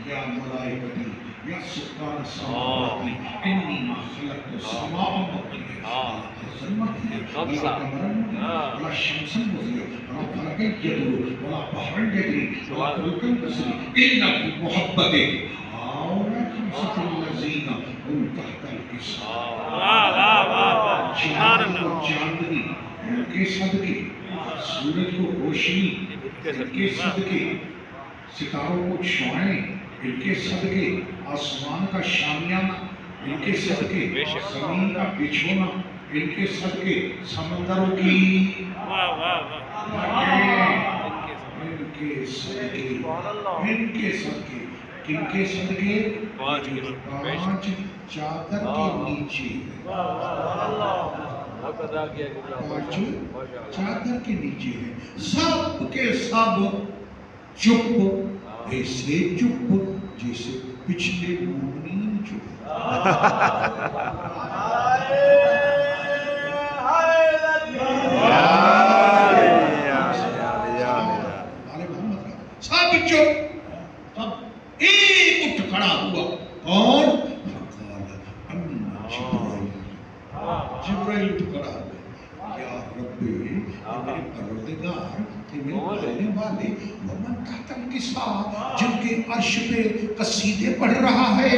یا ملائکتی یا سکان سماواتی انی ما خلقت السماء والارض ولا قمرا ولا شمسا مضيئا ولا فلكا يدور ولا بحرا يجري ولا فلكا تسري الا في محبته هؤلاء خمسة الذين هم تحت الإسراء چاندنی ان کے صدقے سورج کو روشنی ان کے صدقے ستاروں کو چھوائیں ان کے صدقے آسمان کا شامیانہ ان کے صدقے زمین کا بچھونا ان کے صدقے سمندروں کی ان کے صدقے کن کے صدقے پانچ چادر کے نیچے پانچ چادر کے نیچے ہے سب کے سب چپ ایسے چپ جیسے پچھلے مومنین چپ سب چپ سب ایک اٹھ کھڑا ہوا کون جبرائیل اٹھ کھڑا ہوا یا رب میرے پروردگار میرے بھانے والے ومن تحت الکساء جن کے عرش پہ قصیدے پڑھ رہا ہے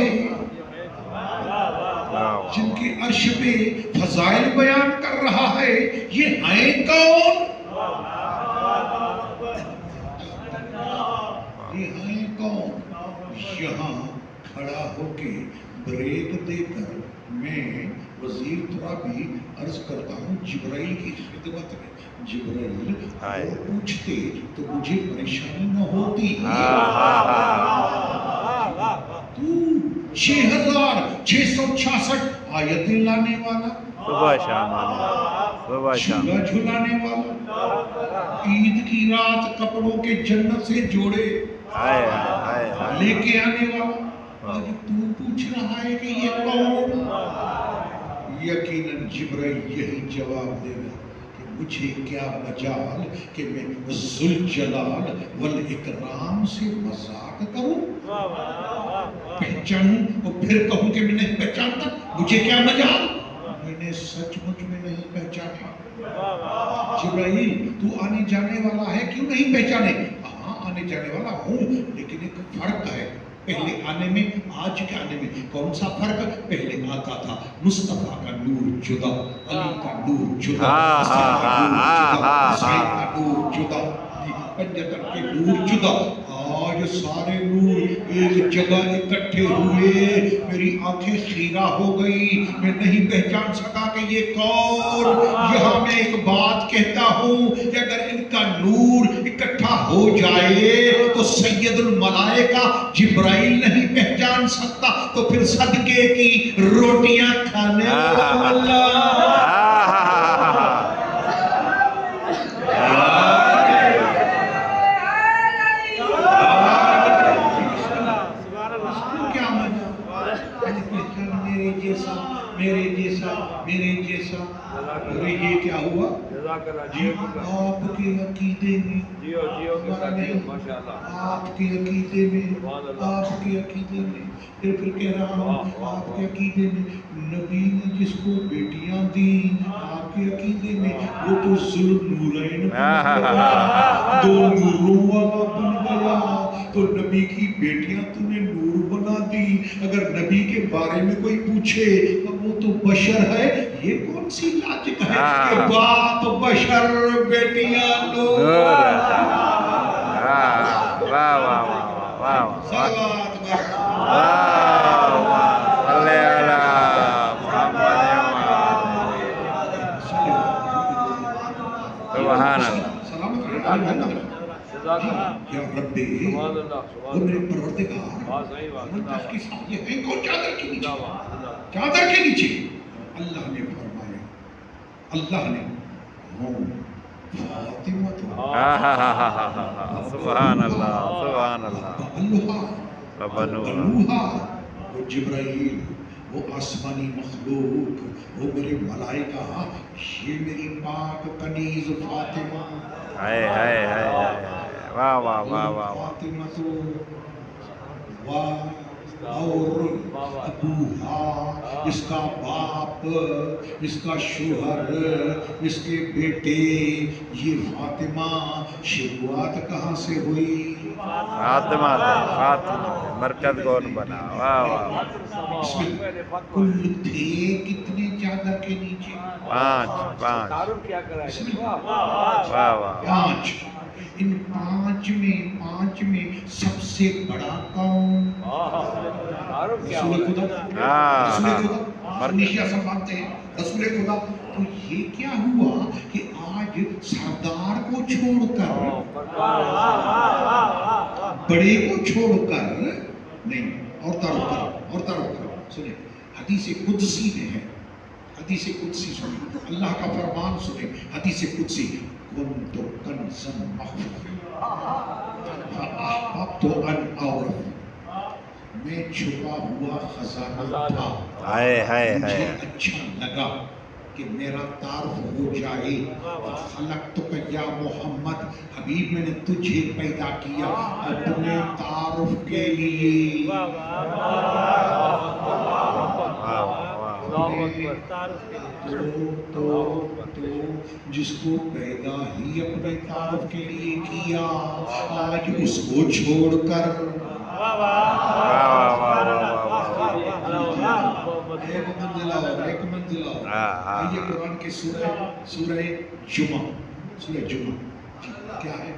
جن کے عرش پہ فضائل بیان کر رہا ہے یہ ہیں کون یہ ہیں کون یہاں کھڑا ہو کے بریک دے کر میں وزیر ترابی عرض کرتا ہوں جبرائیل کی خدمت میں جبرائیل وہ پوچھتے تو مجھے پریشانی نہ ہوتی تو 6666 آیتیں لانے والا صبح شام جھولا جھلانے والا عید کی رات کپڑوں کے جنت سے جوڑے لے کے آنے والا آج تو پوچھ رہا ہے کہ یہ کون یقیناً جبرائیل یہی جواب دے گا کہ مجھے کیا مجال کہ میں ذوالجلال والاکرام سے مذاق کروں پہچانوں اور پھر کہوں کہ میں نہیں پہچانتا مجھے کیا مجال میں نے سچ مچ میں نہیں پہچانا جبرائیل تو آنے جانے والا ہے کیوں نہیں پہچانے ہاں آنے جانے والا ہوں لیکن ایک فرق ہے پہلے آنے میں آج کے آنے میں کون سا فرق پہلے آتا تھا مصطفیٰ کا نور جدا علی کا نور جدا حسین کا نور جدا حسین کا نور جدا پنجتن کے نور جدا آج سارے نور ایک جگہ اکٹھے ہوئے میری آنکھیں خیرہ ہو گئی میں نہیں پہچان سکا کہ یہ کون یہاں میں ایک بات کہتا ہوں کہ اگر ان کا نور اکٹھا ہو جائے تو سید الملائکہ جبرائیل نہیں پہچان سکتا تو پھر صدقے کی روٹیاں کھانے والا میرے جیسا اور یہ کیا ہوا آپ کے عقیدے میں آپ کے عقیدے میں آپ کے عقیدے میں پھر کہہ رہا ہوں آپ کے عقیدے میں نبی نے جس کو بیٹیاں دی آپ کے عقیدے میں وہ تو ذوالنورین بن گیا دو نوروں والا بن گیا تو نبی کی بیٹیاں تم نے نور بنا دی اگر نبی کے بارے میں کوئی پوچھے وہ تو بشر ہے یہ کون سی لاجک ہے کہ باپ بشر بیٹیاں نور صلوات یا ربی وہ میرے پروردگار یہ ہے کون چادر کے نیچے اللہ نے فرمایا اللہ نے فاطمہ سبحان اللہ سبحان اللہ بنوہا وہ جبرائیل وہ آسمانی مخلوق وہ میرے ملائکہ یہ میری پاک کنیز فاطمہ واہ واہ واہ واہ فاطمہ تو واہ ابوہا اس کا باپ، اس کا شوہر، اس کے بیٹے، یہ فاطمہ شروعات کہاں سے ہوئی؟ فاطمہ مرکز کون بنا؟ واہ واہ، اس میں کل تھے کتنے چادر کے نیچے؟ 5 اس میں واہ واہ، 5۔ ان 5 میں سب سے بڑا کون؟ رسول خدا۔ رسول خدا ہمیشہ سب مانتے ہیں رسول خدا۔ تو یہ کیا ہوا کہ آج سردار کو چھوڑ کر، بڑے کو چھوڑ کر نہیں، اور تعارف کرو سنیں، حدیث قدسی میں ہے، حدیث قدسی سنیں، اللہ کا فرمان سنیں، حدیث قدسی، كنت كنزا مخفيا فأحببت أن أعرف، میں چھپا ہوا خزانہ تھا، مجھے اچھا لگا کہ میرا تعارف ہو جائے۔ خلقتک یا محمد، حبیب میں نے تجھے پیدا کیا اپنے تعارف کے لیے، تو جس کو پیدا ہی اپنے تعارف کے لیے کیا، آج اس کو چھوڑ کر ایک منزلہ آئیے قرآن کے سورہ جمعہ کیا ہے؟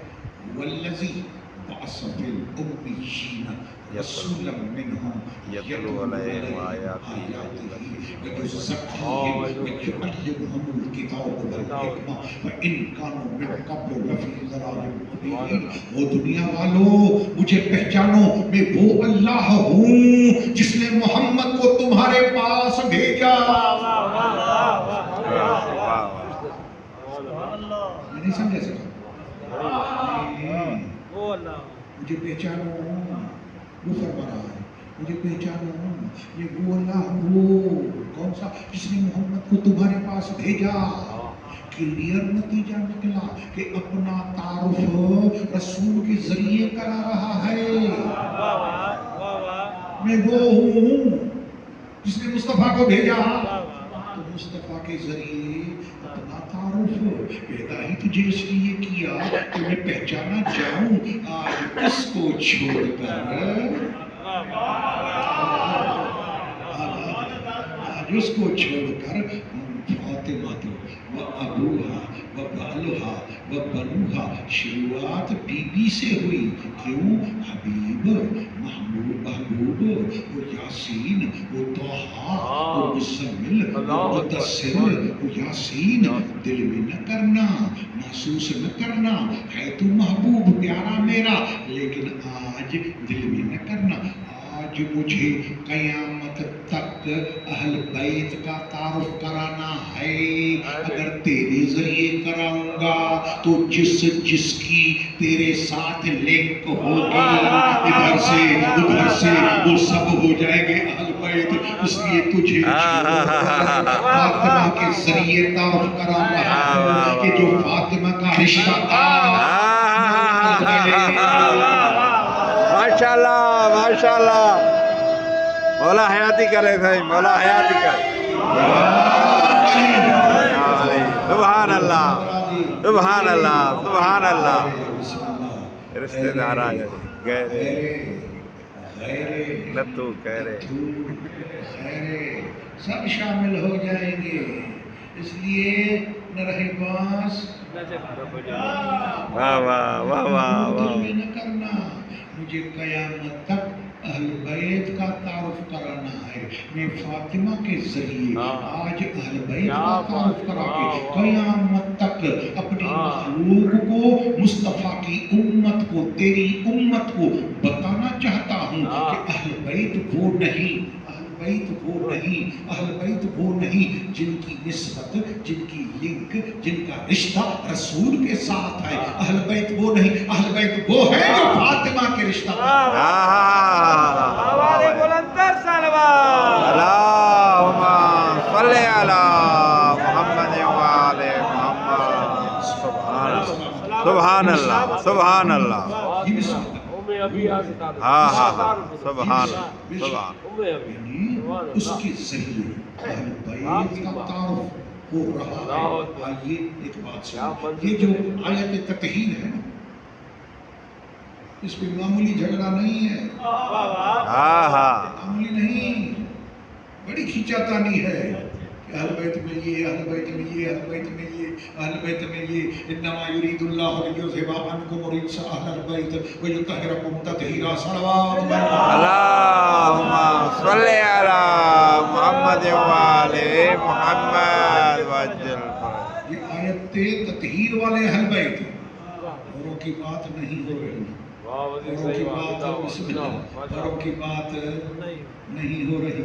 والذی بعث فی الأمیین رسولا منہم یتلو علیہم آیاتہ ویزکیہم ویعلمہم الکتاب والحکمہ وإن کانوا من قبل لفی ضلال مبین۔ وہ دنیا والو مجھے پہچانو، میں وہ اللہ ہوں جس نے محمد کو تمہارے پاس بھیجا۔ میں نہیں سمجھا سکتا، مجھے پہچانو، وہ فرما رہا ہے، مجھے پہچانو، یہ وہ اللہ وہ کون سا جس نے محمد کو تمہارے پاس بھیجا۔ کلیئر نتیجہ نکلا کہ اپنا تعارف رسول کے ذریعے کرا رہا ہے۔ میں وہ ہوں جس نے مصطفیٰ کو بھیجا، تو مصطفیٰ کے ذریعے اپنا تعارف پیدا ہی تجھے اس لیے کیا کہ میں پہچانا جاؤں۔ آج اس کو چھوڑ کر، آج اس کو چھوڑ کر فاطمہ تو و ابوہا و بالہا و بنوہا، شروعات بی بی سے ہوئی۔ کیوں؟ حبیب، محبوب، وہ یاسین، وہ طٰہٰ، وہ مزمل، وہ مدثر، وہ یاسین، دل میں نہ کرنا، محسوس نہ کرنا، ہے تو محبوب پیارا میرا، لیکن آج دل میں نہ کرنا۔ آج مجھے قیامت تک اہل بیت کا تعارف کرانا ہے۔ اگر تیرے ذریعے کراؤں گا تو جس کی تیرے ساتھ لنک ہوگی، ادھر سے وہ سب ہو جائیں گے اہل بیت، اس لیے تجھے فاطمہ کے ذریعے تعارف کرا رہا ہوں کہ جو فاطمہ کا رشتہ تھا۔ ماشاءاللہ ماشاءاللہ، مولا حیاتی کرے تھے، مولا حیاتی کرے۔ سبحان اللہ سبحان اللہ سبحان اللہ۔ رشتے دار آ گئے، لتو کہہ رہے سب شامل ہو جائیں گے، اس لیے نہ رہے باس، واہ واہ واہ واہ واہ۔ نہ کرنا، مجھے قیامت تک اہل بیت کا تعارف کرانا ہے۔ میں فاطمہ کے ذریعے آج اہل بیت کا تعارف کرا کے قیامت تک اپنی مخلوق کو، مصطفیٰ کی امت کو، تیری امت کو بتانا چاہتا ہوں کہ اہل بیت وہ نہیں، اہل بیت وہ نہیں جن کی نسبت، جن کی لنک، جن کا رشتہ رسول کے ساتھ ہے۔ اہل بیت وہ نہیں، اہل بیت وہ ہے جو فاطمہ کے رشتہ اللہم صلی علی محمد وآل محمد۔ سبحان اللہ سبحان اللہ۔ ہاں ہاں ہاں سبحان سبحان یعنی اس کے ذریعے اہل بیت کا تعارف ہو رہا ہے. آئیے ایک بات سنیں، یہ جو آیت تطہیر ہے نا، اس پہ معمولی جھگڑا نہیں ہے، ہاں ہاں معمولی نہیں، بڑی کھینچاتانی ہے کہ اہل بیت میں یہ، اہل بیت میں یہ، اہل بیت میں یہ، اہل بیت میں یہ. انما یرید اللہ لیذھب عنکم الرجس اہل البیت ویطہرکم تطہیرا. صلوات اللہم صلی علی محمد وآل محمد وعجل فرج. یہ آیت تطہیر والے اہل بیت، اوروں کی بات نہیں ہو رہی، اوروں کی بات بسم اللہ، اوروں کی بات نہیں ہو رہی.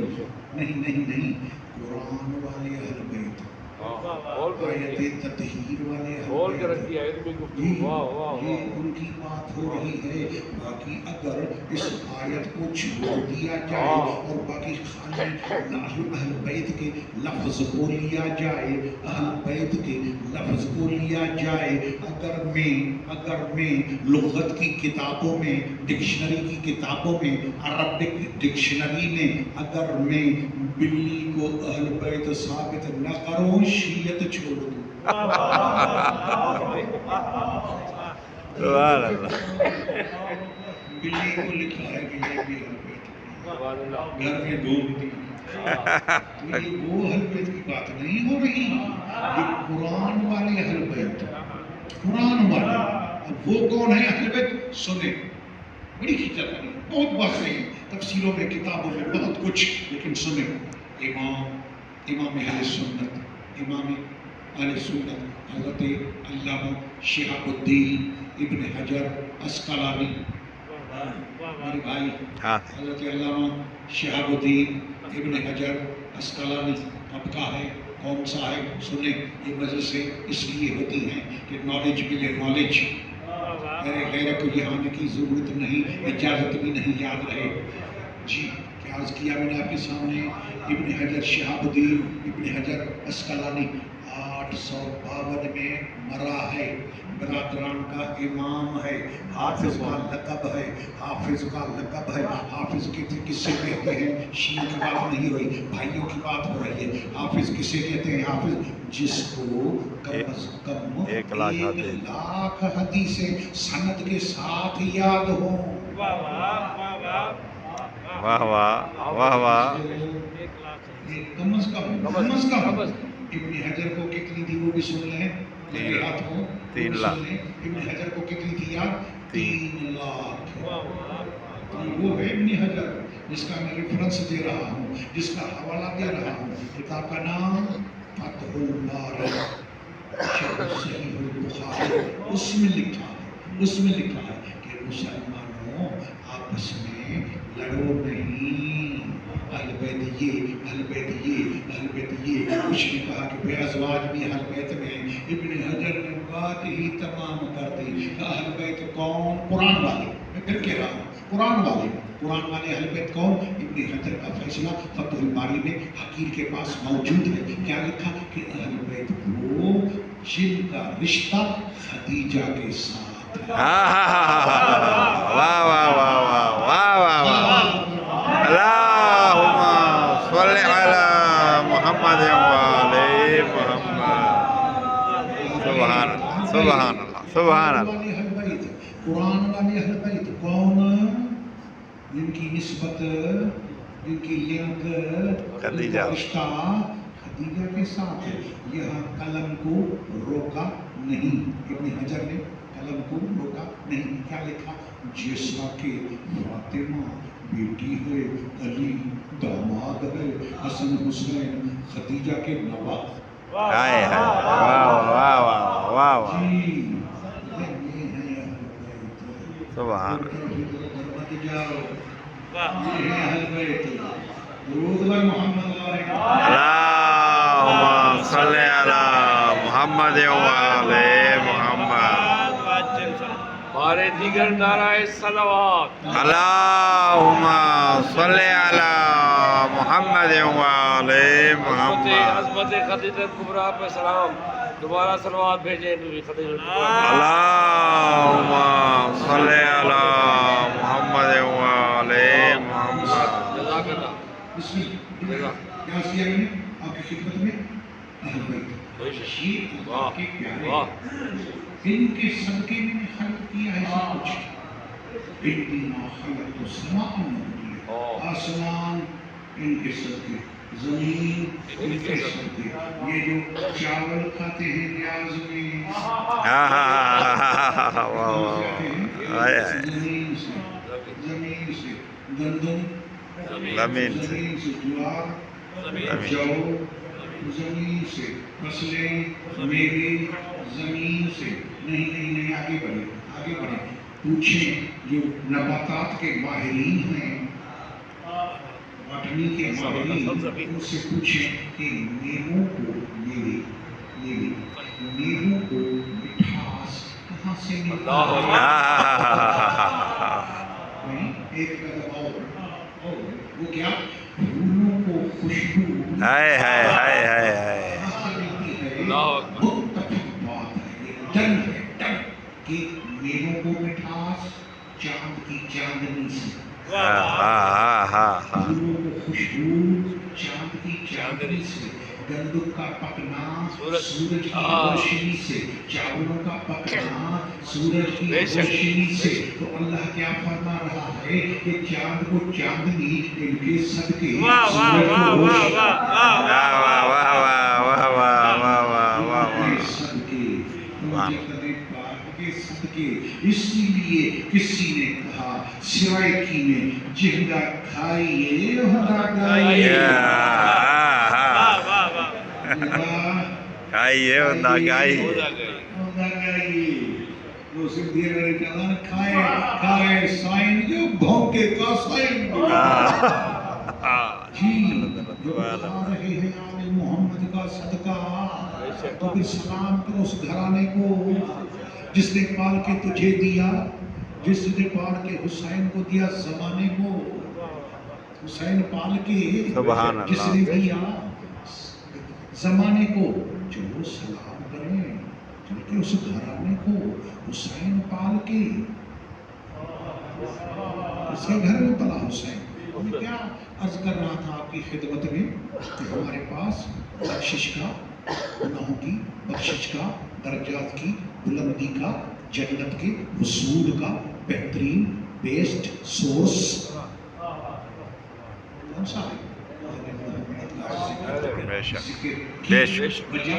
نہیں نہیں نہیں، قرآن والے اہل بیت، آیت تطہیر والے اہل بیت، یہ ان کی بات ہو رہی ہے. باقی اگر اس آیت کو چھوڑ دیا جائے اور باقی خالی اہل بیت کے لفظ کو لیا جائے، اہل بیت کے لفظ کو لیا جائے، اگر میں لغت کی کتابوں میں، ڈکشنری کی کتابوں میں، عربک ڈکشنری میں اگر میں بلی کو اہل بیت ثابت نہ کروں، شیعت چھوڑ دوں. سبحان اللہ. بلی کو لکھا ہے کہ یہ بھی اہل بیت ہے، گھر میں گھومتی ہے. تو یہ وہ اہل بیت کی بات نہیں ہو رہی، یہ قرآن والے اہل بیت، قرآن والے. اب وہ کون ہے اہل بیت؟ سنیں، بڑی کھینچاتانی، بہت بات نہیں، تفسیروں میں، کتابوں میں بہت کچھ، لیکن سنیں. امام اہل سنت، امام اہل سنت حضرت علامہ شہاب الدین ابن حجر عسقلانی، میرے بھائی حضرت علامہ شہاب الدین ابن حجر عسقلانی کب کا ہے، کون سا ہے؟ سنیں. یہ مجلسیں اس لیے ہوتی ہیں کہ نالج ملے، نالج. غیر کو یہ آنے کی ضرورت نہیں، اجازت بھی نہیں، یاد رہے. جی کیا عرض کیا میں نے آپ کے سامنے؟ ابن حجر شہاب الدین ابن حجر عسقلانی 852 میں مرا ہے، برادران کا امام ہے، حافظ کا لقب ہے، حافظ کا لقب ہے. حافظ کس سے کہتے ہیں؟ شیعہ کی بات نہیں ہوئی، بھائیوں کی بات ہو رہی ہے. حافظ کسے کہتے ہیں؟ حافظ جس کو کم از کم 1 لاکھ حدیثیں سند کے ساتھ یاد ہوں. واہ واہ واہ واہ. کم از کم ابن حجر کو کتنی تھی وہ بھی سن لیں، 3 لاکھ. ابن حجر کو کتنی تھی یاد؟ 3 لاکھ. وہ ہے ابن حجر جس کا میں ریفرنس دے رہا ہوں، جس کا حوالہ دے رہا ہوں. کتاب کا نام فتح الباری شرح صحیح البخاری. اس میں لکھا ہے کہ مسلمانوں آپس میں لڑو نہیں، اہل بیت یہ، اہل بیت یہ، اہل بیت یہ. کچھ نے کہا کہ بے ازواج بھی اہل بیت میں ہیں. ابن حجر نے بات ہی تمام کر دی. اہل بیت کون؟ قرآن والے. میں پھر کہہ رہا ہوں، قرآن والے اہل بیت کون؟ ابن حجر کا فیصلہ فتح الباری میں حقیر کے پاس موجود ہے. کیا لکھا کہ اہل بیت وہ جن کا رشتہ خدیجہ کے ساتھ ہے. واہ واہ واہ واہ واہ واہ واہ. اللہم صلی علی محمد وآل محمد. سبحان اللہ سبحان اللہ سبحان اللہ. قرآن والے اہل بیت کون؟ جن کی نسبت، جن کی لنک، خدیجہ، رشتہ خدیجہ کے ساتھ ہے. یہاں قلم کو روکا نہیں، ابن حجر نے قلم کو روکا نہیں. کیا لکھا؟ جیسا کہ فاطمہ بیٹی ہے، علی داماد ہے، حسن حسین خدیجہ کے نوا. ہائے ہائے واہ واہ واہ واہ. جی یہ ہے سبحان اہل بیت. درود بر محمد علیہ. اللہم صلی علی محمد وآل محمد. ہمارے دیگر نعرہ صلوات. اللہم صلی علی محمد وآل محمد. عظمت خدیجہ کبریٰ پہ سلام. دوبارہ سلوات بھیجیں اللہم صلی علی محمد وعلی محمد. جزاک اللہ. بسم اللہ. کیا کیا میں نے آپ کی خدمت میں اہل بیت یہ اللہ کے پیارے واہ. ان کے صدقے میں نے خلق کیا ہے سب کچھ. اِنَّا خَلَقْتُ السَّمَاءَ وَالْأَرْضَ آسمان ان کے صدقے زمین ان کے صدقے یہ جو چاول کھاتے ہیں نیاز میں زمین سے گندم زمین سے زمین سے جوار جو زمین سے فصلیں میوے زمین سے نہیں آگے بڑھیں پوچھیں جو نباتات کے ماہرین ہیں باٹنی کے ماہرین ان سے پوچھیں کہ نیبو کو مٹھاس کہاں سے ملتا ہے. ایک قدم اور وہ کیا پھولوں کو خوشبو ہائے ہائے ہائے ہائے ہائے. کہاں سے ملتی ہے. اللہ متفق بات ہے یہ ڈن ہے ڈن کہ نیبو کو مٹھاس چاند کی چاندنی سے پھولوں کو خوشبو چاند کی چاندنی سے گندم کا پکنا سورج کی روشنی سے چاولوں کا پکنا سورج کی روشنی سے. تو اللہ کیا فرما رہا ہے کہ چاند کو چاندنی ان کے صدقے سورج کو صدقے. اسی لیے کسی نے کہا سوائے کی نے جہدہ کھائیے ہدا گائیے آئیے بندہ گائی. وہ سندھی میں کہا کھائے سائن جو بھونکے کا سائن جی جو کھا رہے ہیں آل محمد کا صدقہ تو پھر سلام کرو اس گھرانے کو جس نے پال کے تجھے دیا جس نے پال کے حسین کو دیا زمانے کو حسین پال کے جس نے دیا زمانے کو چلو سلام کریں چل کے اس گھرانے کو حسین پال کے اس کے گھر میں پلا حسین. میں کیا عرض کر رہا تھا آپ کی خدمت میں کہ ہمارے پاس بخشش کا گناہوں کی بخشش کا درجات کی بلندی کا جنت کے حصول کا بہترین بیسٹ سورس کون سا ہے؟ وجہ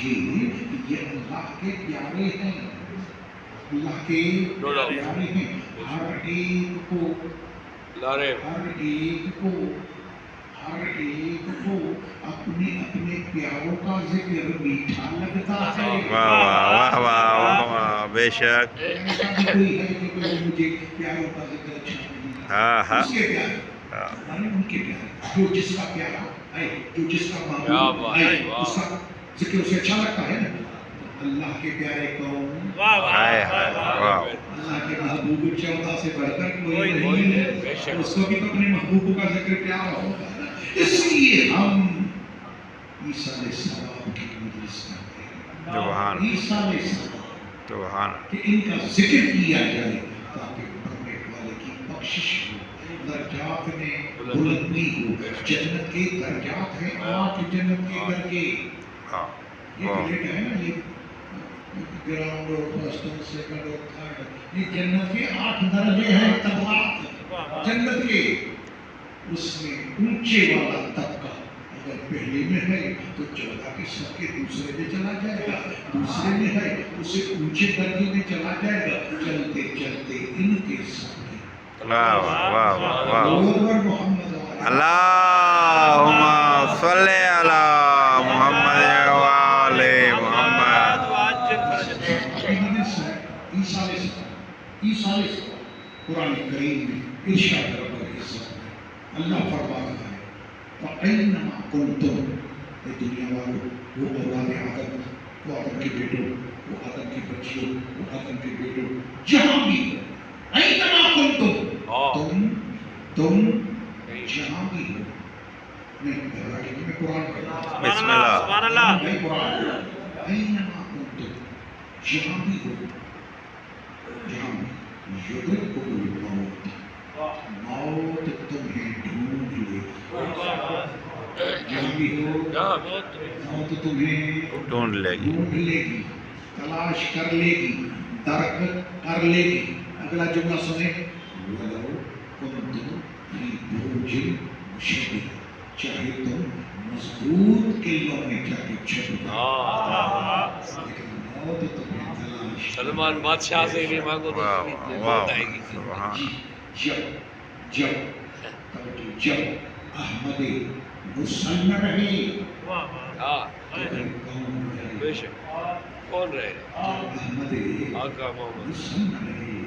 یہ اللہ کے پیارے ہیں اللہ کے پیارے ہیں. ہر ایک کو اپنے پیاروں کا ذکر میٹھا لگتا ہے. واہ واہ واہ واہ بے شک. ایسا بھی کوئی ہے کہ مجھے پیاروں کا ذکر اچھا نہیں ہے. اس کے پیارے ان کے پیارے جو جس کا پیارا ہے جو جس کا محبوب ہے اس کا ذکر اسے اچھا لگتا ہے نا. اللہ کے پیارے کون اللہ کے محبوب 14 سے بڑھ کر کوئی نہیں ہے. اس کو بھی اپنے محبوب کا ذکر پیارا ہوگا. اس لیے ہم عیسیٰ علیہ السلام کی مجلس کرتے ہیں. عیسیٰ علیہ السلام کہ ان کا ذکر کیا جائے تاکہ مرنے والے کی بخشش ہو درجات میں بلندی ہو. جنت کے درجات ہیں 8 جنت کے درجے. یہ پلیٹ ہے نا یہ گراؤنڈ اور فرسٹ اور سیکنڈ اور تھرڈ یہ جنت کے 8 درجے ہیں طبقات جنت کے. اس میں اونچے والا طبقہ اگر پہلے میں ہے تو 14 کے سب کے دوسرے میں چلا جائے گا. دوسرے میں ہے اسے اونچے درجے میں چلا جائے گا. چلتے چلتے ان کے سامنے اللہم صلی علی محمد وعلی محمد. عیسیٰ علیہ السلام قرآن کریم میں ارشاد رب العزت اللہ فرما رہا ہے فَأَيْنَمَا كُنْتُمْ اے دنیا والوں وہ اولاد آدم وہ آدم کے بیٹوں وہ آدم کی بچیوں وہ آدم کے بیٹوں جہاں بھی أَيْنَمَا كُنْتُمْ تم جہاں بھی ہو. میں قرآن بسم اللہ میں قرآن أينما كنتم جہاں بھی ہو جہاں یدرککم الموت موت تمہیں ڈھونڈ لے جہاں بھی ہو موت تمہیں ڈھونڈ لے گی ڈھونڈ لے گی تلاش کر لے گی درک کر لے گی اگلا جملہ سنیں وَلَوْ كُنْتُمْ فِي بُرُوجٍ مُشَيَّدَةٍ چاہے تم مضبوط قلعوں میں جا کے چھپ جاؤ لیکن موت تمہیں تلاش سلمان بادشاہ سے بھی مانگو تو واہ موت واہ آئے گی سبحان جب احمد مسلم رہے ہاں تو پھر کون رہے بے شک کون رہے احمد آقا محمد مسلم رہے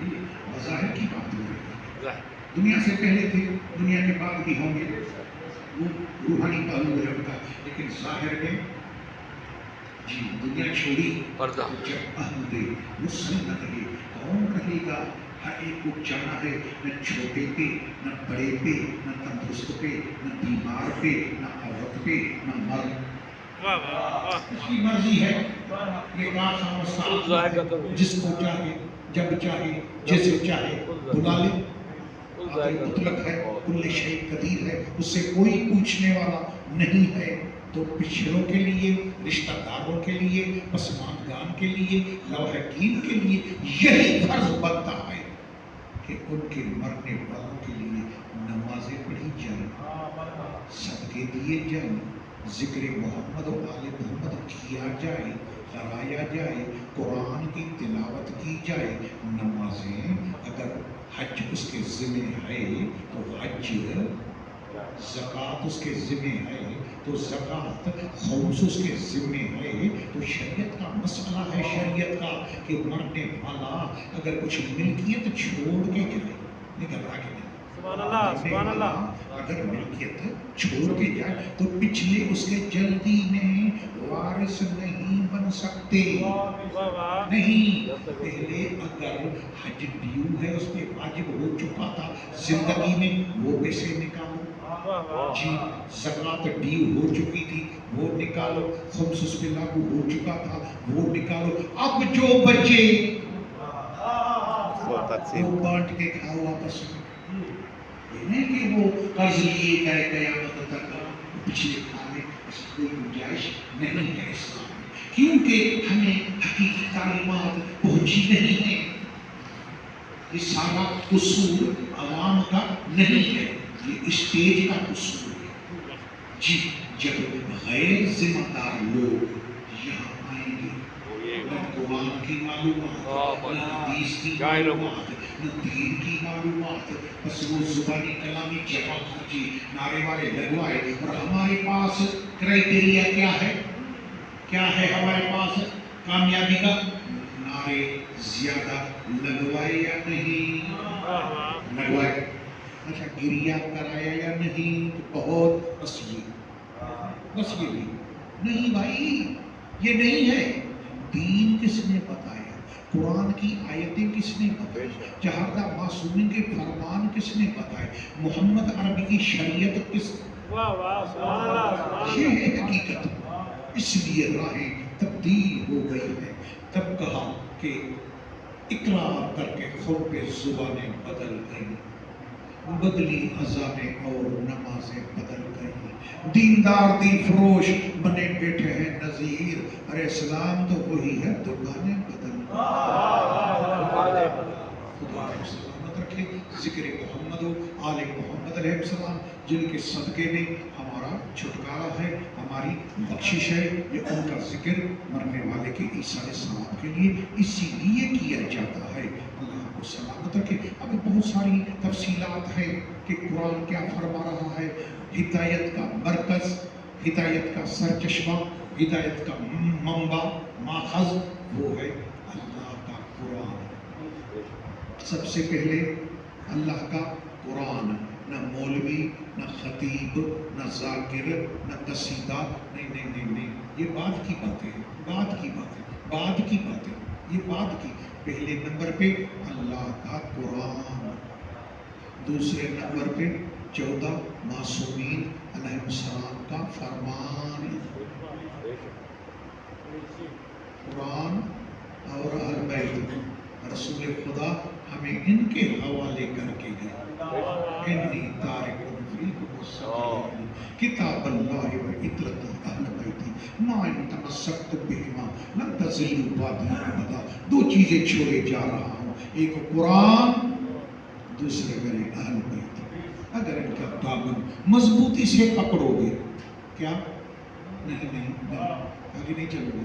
مظاہر کی بات ہو رہی ہے ظاہر دنیا سے پہلے تھے دنیا کے بعد بھی ہوں گے وہ روحانی پہلو ہے ان کا لیکن ظاہر میں جی دنیا چھوڑی پردہ جب احمد مسلم رہے کون رہے گا ہر ایک کو جانا ہے نہ چھوٹے پہ نہ بڑے پہ نہ تندرست پہ نہ بیمار پہ نہ عورت پہ نہ مرد اس کی مرضی ہے یہ جس کو چاہے جب چاہے جیسے چاہے بلا لے مطلق ہے کل شیء قدیر ہے اس سے کوئی پوچھنے والا نہیں ہے تو پچھڑوں کے لیے رشتہ داروں کے لیے پسماندگان کے لیے لواحقین کے لیے یہی فرض بنتا ہے کہ ان کے مرنے والوں کے لیے نمازیں پڑھی جائیں صدقے دیے جائیں ذکر محمد و آل محمد کیا جائے کرایا جائے قرآن کی تلاوت کی جائے نمازیں اگر حج اس کے ذمہ ہے تو حج زکوٰۃ اس کے ذمہ ہے تو زکوٰۃ خمس اس کے ذمہ ہے تو شریعت کا مسئلہ ہے شریعت کا کہ مرنے والا اگر کچھ ملکیت چھوڑ کے جائے نہیں گھبرا کے نہیں سبحان اللہ اگر ملکیت چھوڑ کے جائے تو پچھلے اس کے جلدی میں وارث نہیں بن سکتے نہیں پہلے اگر حج ڈیو ہے اس پہ واجب ہو چکا تھا زندگی میں وہ پیسے نکالو جی زکوٰۃ ڈیو ہو چکی تھی وہ نکالو خمس اس پہ لاگو ہو چکا تھا وہ نکالو اب جو بچے وہ تقسیم وہ بانٹ کے کھاؤ آپس میں یہ نہیں کہ وہ قرض لیے گئے قیامت تک پچھلے کھانے اس کوئی گنجائش نہیں ہے اسلام میں کیونکہ ہمیں حقیقی تعلیمات پہنچی نہیں ہے یہ سارا قصور عوام کا نہیں ہے یہ اسٹیج کا قصور ہے جی جب غیر ذمہ دار لوگ یہاں آئیں گے نہ قرآن کی معلومات نہ حدیث کی معلومات نہ دین کی معلومات بس وہ زبانی کلامی جگہ خرچی نعرے والے لگوائے اور ہمارے پاس کرائٹیریا کیا ہے ہمارے پاس کامیابی کا نعرے زیادہ لگوائے یا نہیں لگوائے اچھا گریا کرایا یا نہیں تو بہت بس یہ بھی نہیں بھائی یہ نہیں ہے دین کس نے بتایا قرآن کی آیتیں کس نے بتائی جہاں معصومین کے فرمان کس نے بتائے محمد عربی کی شریعت کس یہ ہے حقیقت اس لیے راہیں تبدیل ہو گئی ہے تب کہا کہ اقرار کر کے خود پہ زبانیں بدل گئی بدلی اذانیں اور نمازیں بدل گئی دیندار دین فروش بنے بیٹھے ہیں نذیر ارے اسلام تو وہی ہے دکانیں بدل خدا سلامت رکھے ذکر محمد و آل محمد علیہ السلام جن کے صدقے میں ہمارا چھٹکارا ہے ہماری بخشش ہے یہ ان کا ذکر مرنے والے کے ایثار ثواب کے لیے اسی لیے کیا جاتا ہے اللہ کو سلامت رکھے ابھی بہت ساری تفصیلات ہیں کہ قرآن کیا فرما رہا ہے ہدایت کا مرکز ہدایت کا سرچشمہ ہدایت کا منبع ماخذ وہ ہے اللہ کا قرآن سب سے پہلے اللہ کا قرآن نہ مولوی نہ خطیب نہ ذاکر نہ قصیدہ نہیں یہ بعد کی باتیں یہ بعد کی پہلے نمبر پہ اللہ کا قرآن دوسرے نمبر پہ 14 معصومین علیہ السلام کا فرمان قرآن اور اہل بیت رسول خدا ہمیں ان کے حوالے کر کے گئے انی تارک فیکم الثقلین کتاب اللہ و عطرت اہل بیتی ما ان تمسکتم بہما لن تضلوا بعدی ابدا. دو چیزیں چھوڑے جا رہا ہوں، ایک قرآن، دوسرے میرے اہل بیت. اگر ان کا دامن مضبوطی سے پکڑو گے، کیا نہیں آگے نہیں چلو گے.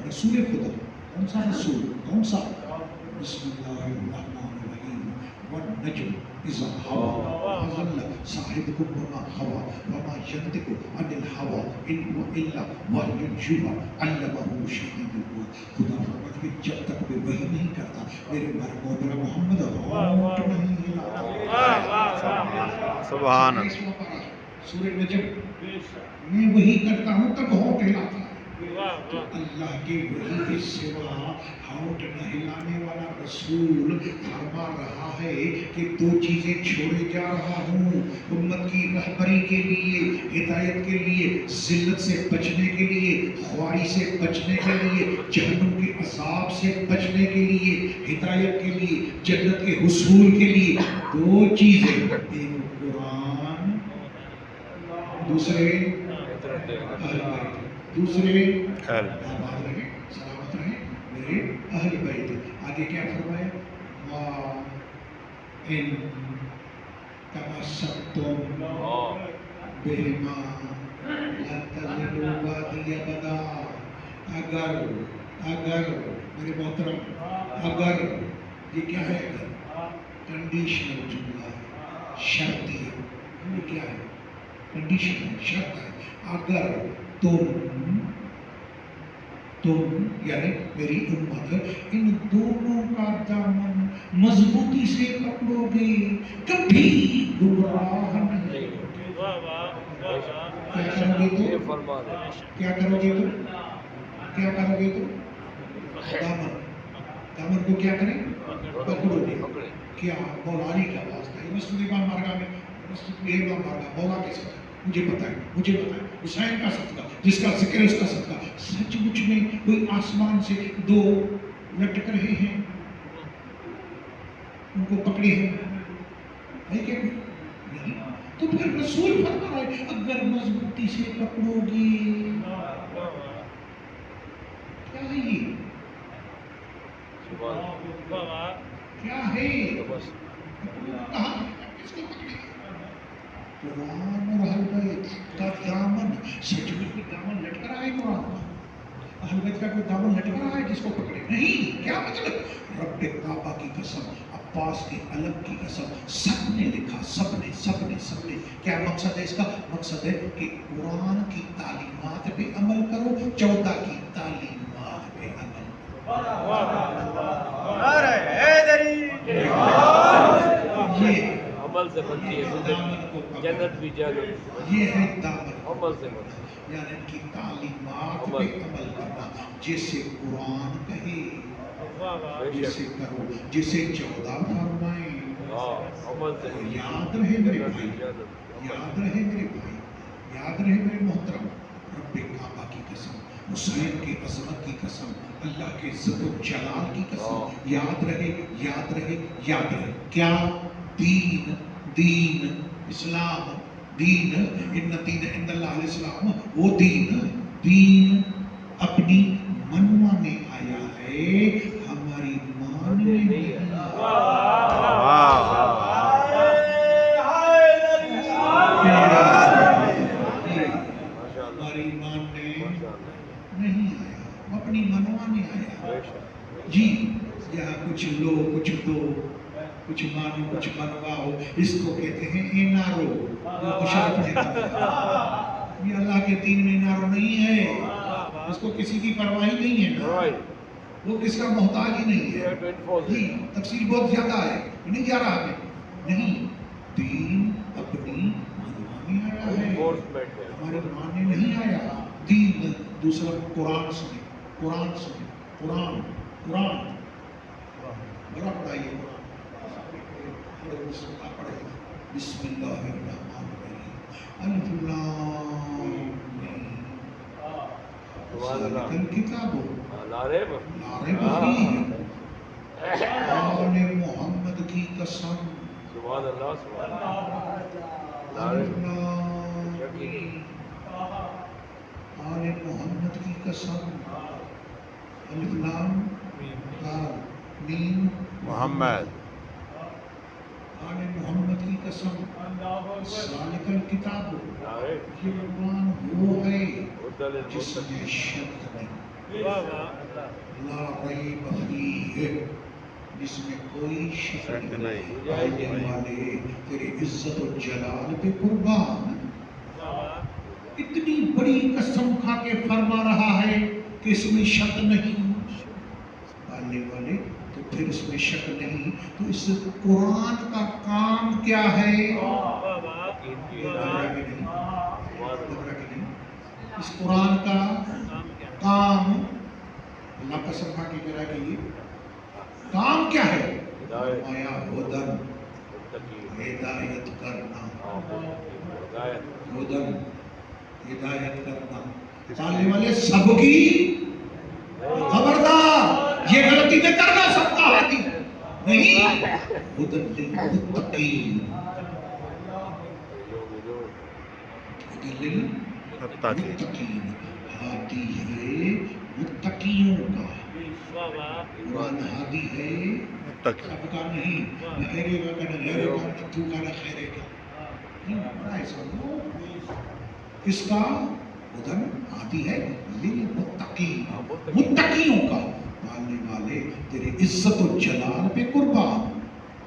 رسول خدا کون سا رسول؟ کون سا؟ بسم اللہ الرحمن الرحیم والنجم اذا ہوا ما ضل صاحبکم وما غوى وما ينطق عن الهوى ان هو الا وحی یوحی علمہ شدید القوى. خدا فرماتا ہے جب تک میں وحی نہیں کرتا میرے مرحوم محمد ہونٹ نہیں ہلاتا. سبحان اللہ. سورہ نجم میں وحی کرتا ہوں تب ہونٹ ہلاتا ہے. تو اللہ کے وحی کے سوا ہونٹ نہ ہلانے والا رسول فرما رہا ہے کہ دو چیزیں چھوڑے جا رہا ہوں امت کی رہبری کے لیے، ہدایت کے لیے، ذلت سے بچنے کے لیے، خواری سے بچنے کے لیے، جہنم کے عذاب سے بچنے کے لیے، ہدایت کے لیے، جنت کے حصول کے لیے. دو چیزیں، ایک قرآن، دوسرے اہل بیت. دوسرے آباد رہے، سلامت رہے میرے اہل بیت. آگے کیا فرمایا؟ ما ان تمسکتم بہما لن تضلوا بعدی ابدا. اگر میرے محترم، اگر یہ کیا ہے؟ اگر کنڈیشنل جملہ ہے، شرطی ہے. یہ کیا ہے؟ کنڈیشن ہے، شرط ہے. اگر تم یعنی میری امت ان دونوں کا دامن مضبوطی سے پکڑو گے کبھی گمراہ نہیں ہوگے. کیا کرو گے تو؟ کیا کرو گے تو؟ کیا کرو گے تو؟ دامن کو کیا کریں؟ پکڑو گے. کیا مولا علی کا واسطہ ہے؟ مسجد امام بارگاہ میں، مسجد امام بارگاہ مولا کے ساتھ مجھے بتائیں حسین کا صدقہ، جس کا ذکر ہے اس کا صدقہ. سچ مچ میں کوئی آسمان سے دو لٹک رہے ہیں، ان کو پکڑے ہیں؟ ہے کیا نہیں؟ تو پھر رسول فرما رہا ہے اگر مضبوطی سے پکڑو گے. کیا ہے یہ؟ کیا ہے؟ کہاں کس کو پکڑے؟ قرآن اور اہل بیت کا دامن. سچ میں کوئی دامن لٹک رہا ہے قرآن کا؟ اہل بیت کا کوئی دامن لٹک رہا ہے جس کو پکڑے؟ نہیں. کیا مطلب؟ رب کعبہ کی قسم، عباس کے علم کی قسم، سب نے لکھا، سب نے. کیا مقصد ہے اس کا؟ مقصد ہے کہ قرآن کی تعلیمات پہ عمل کرو، 14 کی تعلیمات پہ عمل کرو. یہ عمل سے بنتی ہے جنت بھی جنت. یہ ہے دامن. عمل سے بنتی ہے. یعنی ان کی تعلیمات پہ عمل کرنا. جیسے قرآن کہے جیسے کرو، جیسے 14 فرمائیں. عمل سے یاد رہے میرے بھائی، یاد رہے میرے بھائی، یاد رہے میرے محترم، رب کعبہ کی قسم، حسین کی عظمت کی قسم، اللہ کے عزت و جلال کی قسم. یاد رہے، یاد رہے، یاد رہے. کیا؟ دین اسلام. دین ان دین عند اللہ الاسلام. وہ دین اپنی منوانے آیا ہے، ہماری ماننے نہیں آیا. ہماری ماننے نہیں آیا، اپنی منوانے آیا. جی یہاں کچھ لو کچھ دو، کچھ مانو کچھ منواؤ، اس کو کہتے ہیں انارو. مشرف دیتا ہے یہ اللہ کے دین میں انارو نہیں ہے. اس کو کسی کی پرواہ نہیں ہے نا، وہ کس کا محتاج ہی نہیں ہے. جی تفصیل بہت زیادہ ہے، نہیں جا رہا ہمیں. نہیں، دین اپنی منوانے آیا ہے، ہمارے ماننے نہیں آیا. دین دوسرا قرآن سنے، قرآن سنے، قرآن بڑا پڑھا یہ قرآن. بسم اللہ الرحمن الرحیم. الف لام ذالک الکتاب لا ریب لا ریب فیہ آل محمد کی قسم سبحان اللہ سبحان اللہ لا الف ریب لام یقینی آل محمد کی قسم الف لام میم محمد آل محمد کی قسم ذالک الکتاب لا ریب یہ قرآن وہ ہے ہدی جس للمتقین میں شک نہیں واہ واہ لا ریب فیہ جس میں کوئی شک نہیں آنے والے تیرے عزت و جلال پہ قربان اتنی بڑی قسم کھا کے فرما رہا ہے کہ اس میں شک نہیں آنے والے تو پھر اس میں شک نہیں تو اس قرآن کا کام کیا ہے واہ واہ یقین کی لگ رہا ہدایت کہ نہیں؟ سبحان لگ اللہ رہا کہ نہیں؟ اس قرآن کا کام کیا کام اللہ قسم کھا کے کہہ رہا ہے کہ یہ کام کیا ہے ہدایت فرمایا ہدن متقین ہدایت کرنا ہدایت ہدن ہدایت کرنا چالنے والے سب کی خبردار یہ غلطی تو کرنا سب کا ہوتی نہیں ہدن للمتقین ہدن للمتقین ہادی ہے متقیوں کا واہ واہ قرآن ہادی ہے متقی سب کا نہیں نہ خیرے کا نہ غیرے کا نہ تو کا نہ خیرے کا نہیں بڑا ایسا کس کا ادھر آتی ہے للمتقین متقیوں کا ماننے والے تیرے عزت و جلال پہ قربان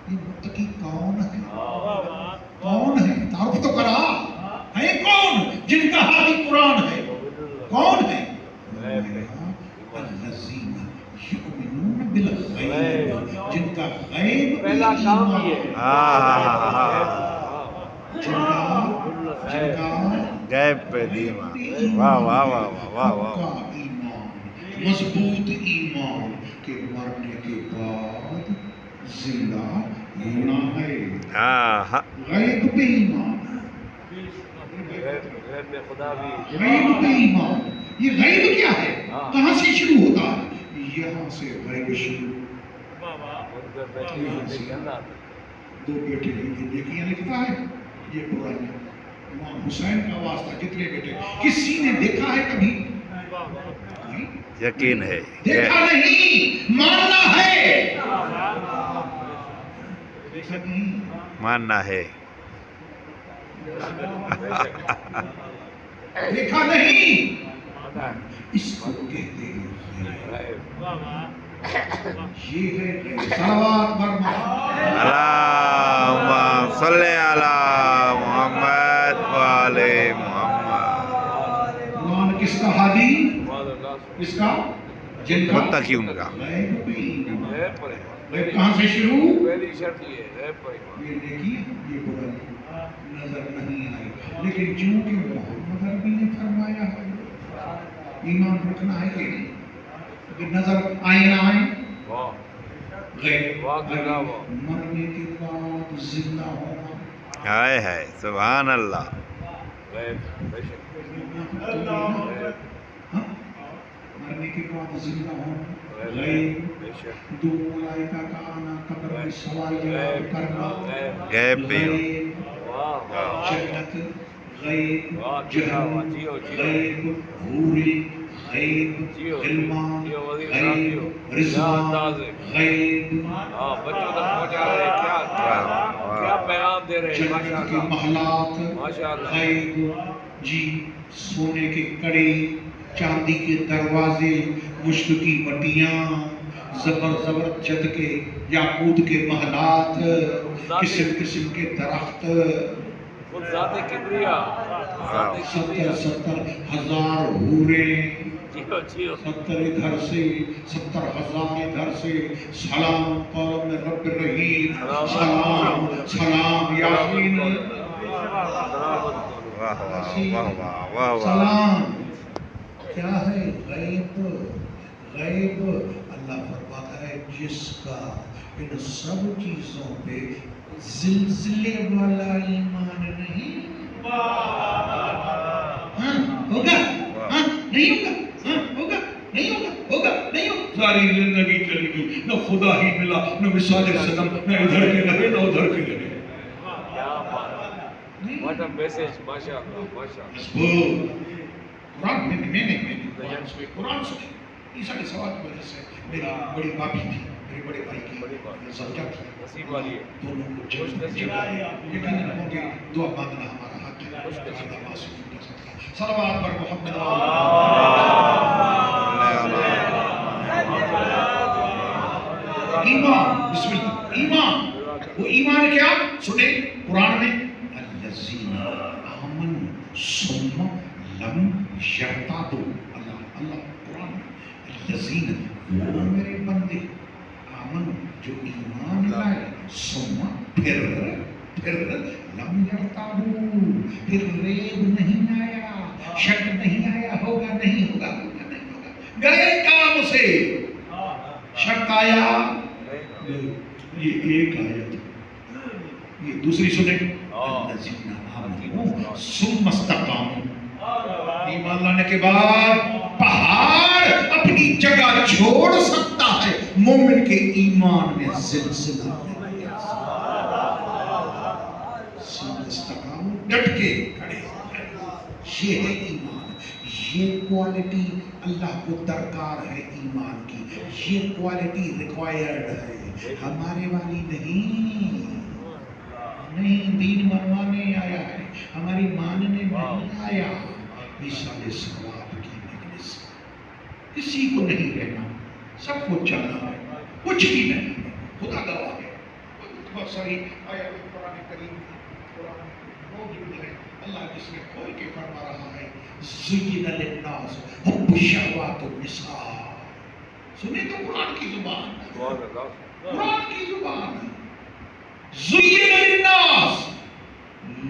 یہ متقی کون ہے واہ واہ کون ہے تعارف تو کرا ہے کون جن کا ہادی قرآن ہے کون ہے الذین یؤمنون بالغیب جن کا غیب پہ پہلا کام ایمان یہ ہے جن کا غیب پہ دیمان واہ واہ واہ واہ واہ کا ایمان مضبوط ایمان کہ مرنے کے بعد زندہ ہونا ہے ہاں غیب پہ ایمان غیب میں خدا بھی غیب پہ ایمان یہ غیب کیا ہے کہاں سے شروع ہوتا ہے یہاں سے غیب شروع واہ واہ ان پر بیٹھے ہوئے کے اندر دو بیٹے ہیں یہ نیکیاں لکھتا ہے یہ برائیاں امام حسین کا واسطہ کتنے بیٹے کسی نے دیکھا ہے کبھی واہ واہ نہیں یقین ہے دیکھا نہیں ماننا ہے دیکھا نہیں ماننا ہے دیکھا نہیں پتہ ہے اس کو کہتے ہیں غیب واہ واہ یہ ہے صلوات برما اللہم صلی علی محمد وآل محمد قرآن کس کا ہادی سبحان اللہ کس کا جن کا متقیوں کا غیب پہ ایمان غیب پر ایمان غیب کہاں سے شروع پہلی شرط یہ ہے غیب پر ایمان یہ نیکی یہ برائی نظر نہیں آئی لیکن چونکہ محمد عربی نے فرمایا ہے ایمان رکھنا ہے کہ نہیں کہ نظر آئے نہ آئے واہ غیب واہ کہنا واہ مرنے کے بعد زندہ ہونا ہائے ہائے سبحان اللہ غیب بے شک ہاں؟ مرنے کے بعد زندہ ہونا غیب بے شک دو ملائکہ کا آنا قبر میں سوال جواب کرنا غیب بھی ہو غیب واہ واہ جنت غیب واہ جہنم جیو جیو غیب حوری غیب جیو علمان جیو وزیر صاحب جیو غیب کیا رضوان انداز ہے غیب ہاں بچوں تک پہنچا رہے ہیں کیا کیا پیغام دے رہے ہیں جنت ماشاء کے اللہ محلات ماشاء اللہ غیب جی سونے کے کڑے چاندی کے دروازے مشک کی مٹیاں زبر زبرجد کے یاقوت کے محلات قسم قسم کے درخت خود ذات کبریا ذات کبریا 70,000 حوریں جیو جیو 70 ادھر سے 70,000 ادھر سے سلام قوم رب رحیم سلام سلام یاسین سلامت واہ واہ واہ واہ واہ واہ سلام کیا ہے غیب غیب اللہ فرماتا ہے جس کا ان سب چیزوں پہ زلزلے والا ایمان نہیں ہاں ہوگا ہاں نہیں ہوگا ہاں نہیں ہوگا ہوگا نہیں ہوگا. ساری زندگی چلی گئی, نہ خدا ہی ملا, نہ مثال صنم, نہ ادھر کے رہے نہ ادھر کے رہے. کیا بات, واٹ اے میسج, ماشاء اللہ ماشاء اللہ. قرآن میں قرآن سنے. عیسیٰ علیہ السلام کی وجہ سے میری بڑی باپی تھی, میرے بڑے بھائی کی زوجہ تھی, نصیب والی ہے. دونوں کو جنت یقیناً ہوں گے. دعا مانگنا ہمارا حق ہے, زیادہ معصوم نہیں کر سکتا. صلوات پر محمد ایمان. بسم اللہ. ایمان, وہ ایمان کیا سنے قرآن میں, الذین آمنوا ثم لم یرتابوا. اللہ اللہ قرآن میں الذین, وہ میرے بندے, آمن جو ایمان لائے, ثم پھر لم یرتابوا, پھر ریب نہیں آیا, شک نہیں آیا, ہوگا نہیں ہوگا, ہوگا نہیں ہوگا, گئے کام سے. شک آیا, یہ ایک آیت, یہ دوسری سنیں, الذین آمنوا ثم استقاموا. ایمان لانے کے بعد پہاڑ اپنی جگہ چھوڑ سکتا ہے, مومن کے ایمان میں زلزلہ نہیں آ سکتا. استقاموا, ڈٹ کے کھڑے. یہ ہے ایمان, یہ کوالٹی اللہ کو درکار ہے ایمان کی, یہ کوالٹی ریکوائرڈ ہے, ہمارے والی نہیں. نہیں, دین منوانے آیا ہے, ہماری ماننے نہیں آیا. عیسیٰ علیہ السلام کی مجلس کسی کو نہیں رہنا, سب کو چلنا ہے, کچھ بھی نہیں ہے. خدا گواہ ہے, بہت ساری آیات قرآن کریم کی قرآن موجود ہے. اللہ جس میں کھول کے فرما رہا ہے, زین للناس حب الشہوات النساء. سنیں تو قرآن کی زبان, قرآن کی زبان. زین للناس,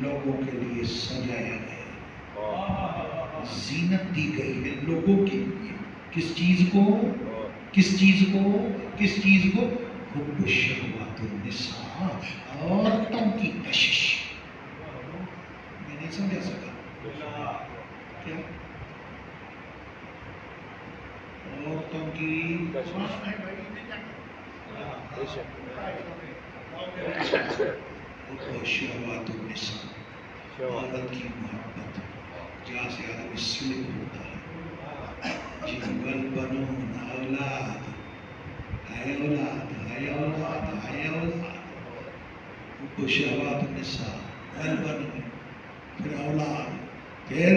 لوگوں کے لیے سجایا گیا, زینت دی گئی ہے لوگوں کے لیے. کس چیز کو, کس چیز کو, کس چیز کو, حب الشہوات النساء, عورتوں کی کشش. میں نہیں سمجھا سکا کیا, عورتوں کی شہوات النساء, عورت کی محبت, جہاں سے آدمی سلک ہوتا ہے. جنگل بنون اولاد, ہے اولاد, ہے اولاد, ہے اولاد. شہوات النساء, بنون, پھر اولاد, پھر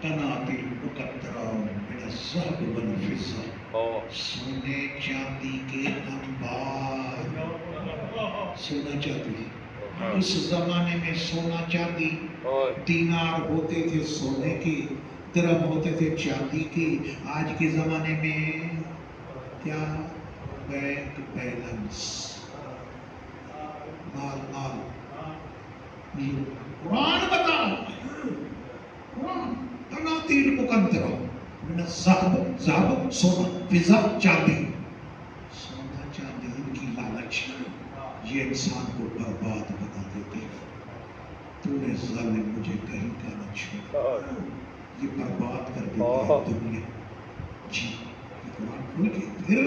قناطر مقطرہ من الذهب والفضة, سونے چاندی کے انبار. سونا چاندی, اس زمانے میں سونا چاندی, دینار ہوتے تھے سونے کے, درہم ہوتے تھے چاندی کے. آج کے زمانے میں کیا, بینک بیلنس, مال. قرآن بتاؤ, قرآن قناطیر مقنطرہ من الذهب, ذهب سونا, فضہ چاندی. سونا چاندی ان کی لالچ, یہ انسان کو برباد بنا دیتی ہے. تو نے ظالم مجھے کہیں کا نہ چھوڑا, یہ برباد کر دیتی ہے دنیا. جی, یہ قرآن کھول کے پھر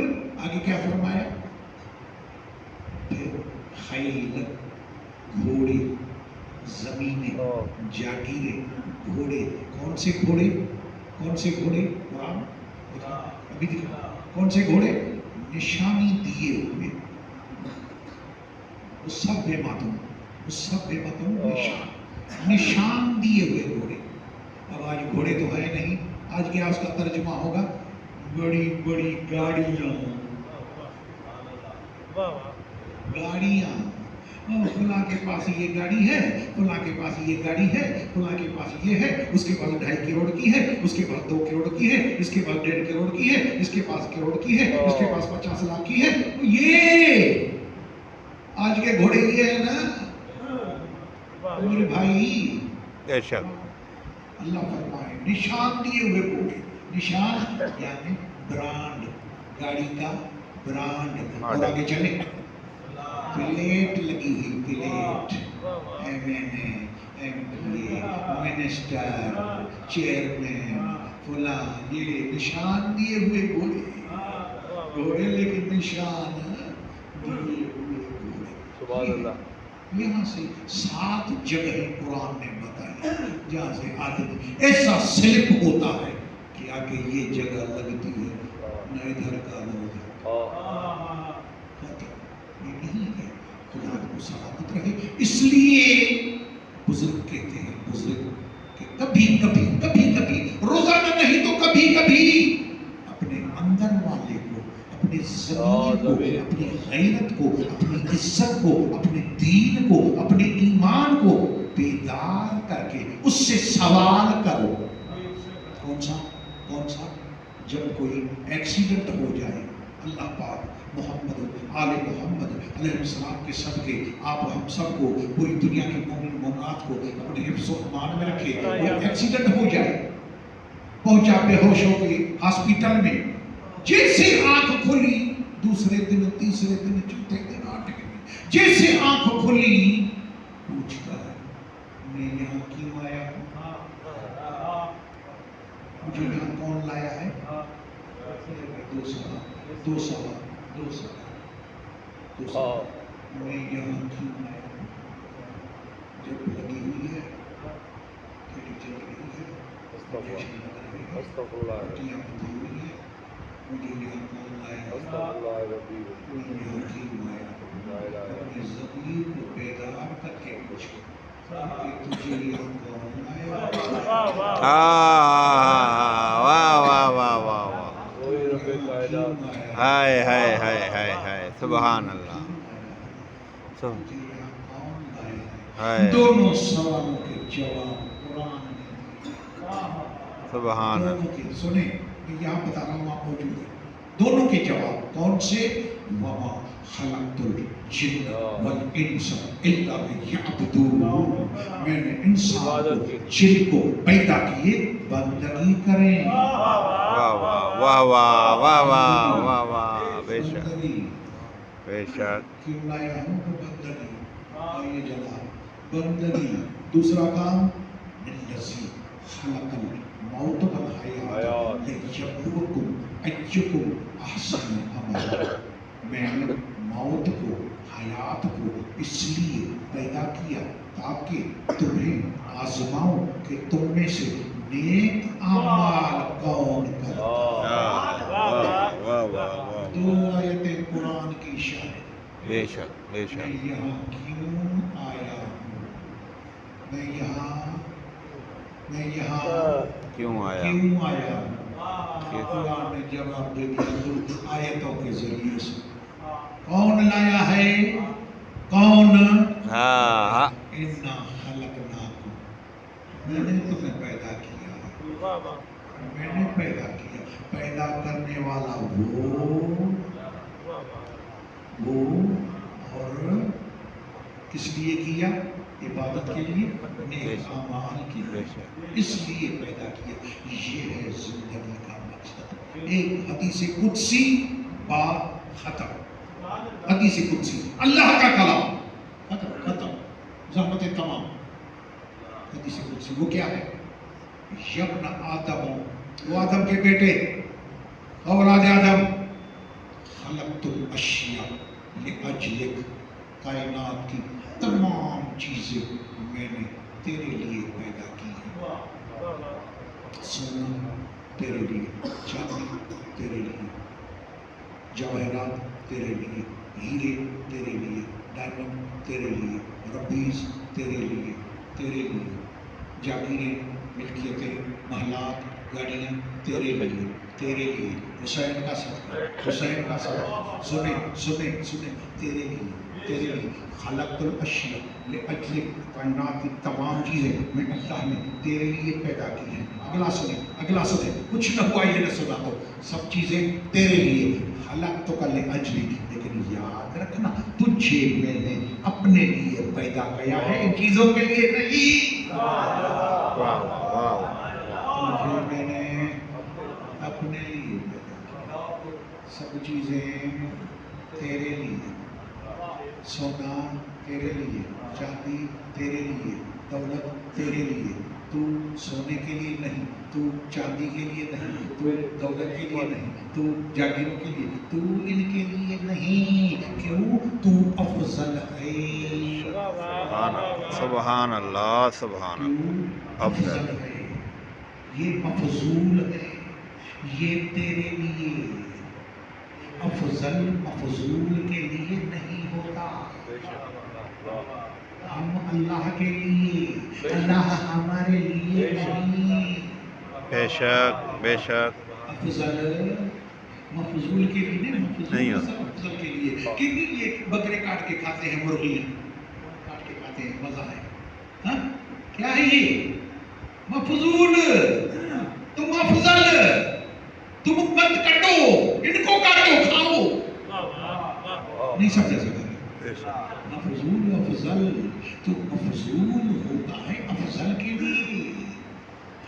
آگے کیا فرمایا, پھر خیل, گھوڑے, زمینیں, جاگیریں, گھوڑے. کون سے گھوڑے, کون سے گھوڑے, قرآن ابھی دکھا, کون سے گھوڑے, نشانی دیے ہوئے, اس سب بے ماتوں, اس سب بے ماتوں نشان دیے ہوئے گھوڑے. اب آج گھوڑے تو ہے نہیں, آج کیا اس کا ترجمہ ہوگا, بڑی بڑی گاڑیاں, گاڑیاں. فلاں کے پاس یہ گاڑی ہے, فلاں کے پاس یہ گاڑی ہے, فلاں کے پاس یہ ہے, اس کے پاس 2.5 کروڑ کی ہے, اس کے پاس 2 کروڑ کی ہے, اس کے پاس 1.5 کروڑ کی ہے, اس کے پاس کروڑ کی ہے, اس کے پاس 50 لاکھ کی ہے. یہ آج کے گھوڑے یہ ہے نا میرے بھائی. اللہ فرمائے نشان دیے ہوئے گھوڑے. نشان یعنی برانڈ, گاڑی کا برانڈ. اور آگے چلے, پلیٹ لگی ہوئی, پلیٹ, ایم این اے, ایم پی اے, منسٹر, چیئرمین, فلاں یہ نشان دیے ہوئے گھوڑے گھوڑے لیکن نشان دیے ہوئے گھوڑے. سبحان اللہ. یہاں سے 7 جگہیں قرآن نے بتائی جہاں سے آدمی ایسا سلپ ہوتا ہے کہ آگے یہ جگہ لگتی ہے نہ ادھر کا نہ ادھر. یہ نہیں ہے. خدا کو سلامت رہے. اس لیے بزرگ کہتے ہیں بزرگ کہ کبھی کبھی کبھی کبھی روزانہ نہیں تو کبھی کبھی اپنے اندر والے کو اپنے زمین کو اپنی غیرت کو اپنی عزت کو اپنے دین کو اپنے ایمان کو بیدار کر کے اس سے سوال کرو. کون سا جب کوئی ایکسیڈنٹ ہو جائے اللہ پاک محمد آل محمد علیہ السلام کے صدقے آپ ہم سب کو پوری دنیا کے مومن مومنات کو اپنے حفظ و امان میں رکھے. وہ ایکسیڈنٹ ہو جائے پہنچا بے ہوش ہو کے ہاسپٹل میں جیسے آنکھ کھلی دوسرے دن تیسرے دن چوتھے دن 8 دن جیسے آنکھ کھلی پوچھتا ہے میں یہاں کیوں آیا ہوں مجھے یہاں کون لایا ہے. 2 سوال میں یہاں کیوں آیا ہوں. جب لگی ہوئی ہے گاڑی چل رہی ہے انجیکشن لگ رہے ہیں پٹیاں بندھی ہوئی ہے مجھے یہاں کون لایا ہے میں یہاں کیوں آیا ہوں. اپنے ضمیر کو بیدار کر کے پوچھو کہ تجھے یہاں کون لایا ہے. واہ واہ واہ واہ واہ. ہائے ہائے ہائے ہائے ہائے سبحان اللہ. دونوں سوالوں کے جواب قرآن نے سبحان اللہ. دونوں کے سنیں یہاں بتا رہا ہوں آپ موجود ہیں. دونوں کے جواب کون سے وما خلقت الجن والانس الا لیعبدون. میں نے انسان کو جن کو پیدا کیے بندگی کریں. واہ واہ واہ واہ واہ واہ واہ واہ. بے شک بے شک. کیوں لایا ہوں تو بندگی. آئیے جناب بندگی. دوسرا کام الذی خلق الموت والحیات لیبلوکم ایکم احسن عملا. میں نے موت کو حیات کو اس لیے پیدا کیا تاکہ تمہیں آزماؤں کہ تم میں سے نیک اعمال کون کرتا ہے. 2 آیتیں قرآن کی شاہد. بے شک بے میں شک. یہاں کیوں آیا ہوں. میں یہاں کیوں آیا کیوں آیا ہوں. قرآن نے جواب دے دیا 2 آیتوں کے ذریعے سے. کون لایا ہے کون. ہاں انا خلقناکم میں نے تمہیں پیدا کیا میں نے پیدا کیا. پیدا کرنے والا وہ اور کس لیے کیا عبادت کے لیے نیک اعمال کے لیے. اس لیے پیدا کیا. یہ ہے زندگی کا مقصد. ایک حدیث قدسی بات ختم. حدیث قدسی اللہ کا کلام ختم زحمت تمام. حدیث قدسی وہ کیا ہے. یبن آدم وہ آدم کے بیٹے اولاد آدم خلقت الاشیاء لاجلک. کائنات کی تمام چیزیں میں نے تیرے لیے پیدا کی ہیں. سونا تیرے لیے چاندی تیرے لیے جواہرات تیرے لیے ہیرے تیرے لیے ڈائمنڈ تیرے لیے ربیز تیرے لیے جاگیریں ملکیتیں محلات گاڑیاں تیرے لیے حسین کا صدقہ سنیں تیرے لیے خلقت الاشیاء لاجلک. کائنات کی تمام چیزیں میں اللہ نے تیرے لیے پیدا کی ہیں. اگلا سنیں کچھ نہ ہوا یہ نہ سنا تو سب چیزیں تیرے لیے. خلقتک لاجلک. لیکن یاد رکھنا تجھے میں نے اپنے لیے پیدا کیا ہے ان چیزوں کے لیے نہیں. تجھے میں نے اپنے لیے پیدا کیا. سب چیزیں تیرے لیے. سونا تیرے لیے چاندی تیرے لیے دولت تیرے لیے تو سونے کے لیے نہیں، تو چاندی کے لیے نہیں، تو دولت کے لیے نہیں، تو جاگیروں کے لیے، تو ان کے لیے نہیں. کیوں؟ تو افضل ہے. سبحان اللہ سبحان اللہ. کیوں افضل ہے؟ یہ مفضول ہے، یہ تیرے لیے. افضل مفضول کے لیے نہیں ہوتا. ہم اللہ کے لیے، اللہ ہمارے لیے نہیں. بے شک بے شک. افضل مفضول کے لیے نہیں، مفضول نہیں سب افضل کے لیے. کیونکہ یہ بکرے کاٹ کے کھاتے ہیں، مرغیاں کاٹ کے کھاتے ہیں، مزہ ہے. ہاں کیا ہے یہ؟ مفضول. تم افضل، تم مت کٹو، ان کو کاٹو کھاؤ. نہیں سمجھا سکتا. بے شک. مفضول افضل تو مفضول ہوتا ہے افضل کے لیے،